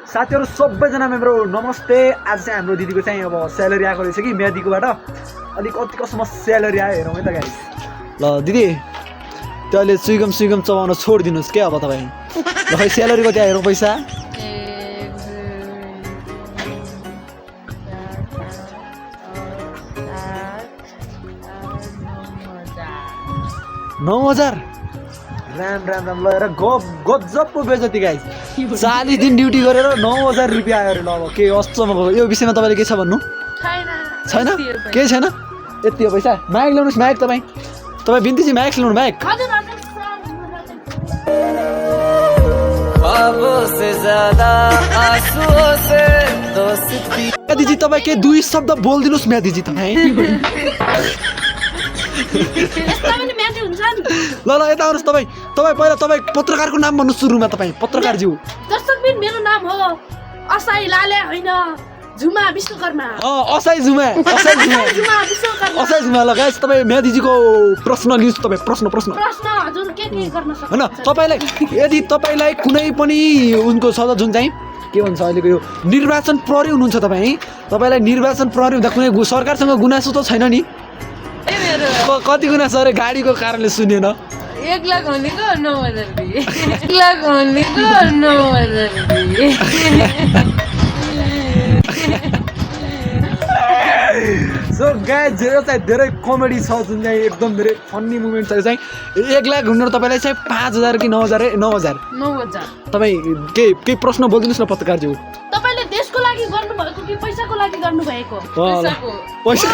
साथीहरु सबैजना मेरो नमस्ते। आज चाहिँ हाम्रो दिदीको चाहिँ अब स्यालेरी आएको रहेछ कि म्यादीकोबाट। अलिक कति कसम स्यालेरी आयो हेरौँ है त गाइस। ल दिदी त्यो अहिले सुइगम चबाउन छोडिदिनुहोस् के अब तपाईँ। ल खै स्यालेरी कति आयो हेरौँ पैसा। 9,000 राम राम राम। ल हेर गजबको बेजती गाइस। 40 दिन ड्युटी गरेर 9,000 रुपियाँ आयो अरे। ल अब के अचम्मको यो विषयमा तपाईँले के छ भन्नु? छैन केही छैन। यति हो पैसा। माइक ल्याउनुहोस् माइक। तपाईँ बिन्तीजी माइक ल्याउनु माइक। म्यादीजी तपाईँ के 2 शब्द बोलिदिनुहोस् म्यादीजी तपाईँ। ल ल यता आउनुहोस् तपाईँ पहिला तपाईँ पत्रकारको नाम भन्नु सुरुमा। तपाईँ पत्रकारज्यू। दर्शकबिन मेरो नाम हो असाई लाले होइन झुमा विश्वकर्मा। असाई झुमा ल गाइस तपाईँ म्यादीजीको प्रश्न लिनुहोस्। तपाईँ प्रश्न हजुर के गर्न सक्नुहुन्छ हैन तपाईलाई यदि तपाईलाई कुनै पनि उनको छ जुन चाहिँ के भन्छ अहिलेको यो निर्वाचन प्रहरी हुनुहुन्छ तपाईलाई निर्वाचन प्रहरी हुँदा कुनै सरकारसँग गुनासो त छैन नि? कति गुनासो अरे गाडीको कारणले सुनेन? 1 लाख भनेको 9,000 दिए 1 लाख भनेको 9,000 दिए। सो गाइस यो चाहिँ धेरै कमेडी छ जुन चाहिँ एकदम धेरै फन्नी मुभमेन्ट छ। चाहिँ 1 लाख हुनु तपाईलाई चाहिँ 5,000 कि 9,000 9,000 तपाईँ केही प्रश्न बोलिदिनुहोस् न पत्रकारज्यू। तपाईले देशको लागि गर्नुभएको कि पैसाको लागि गर्नुभएको? पैसा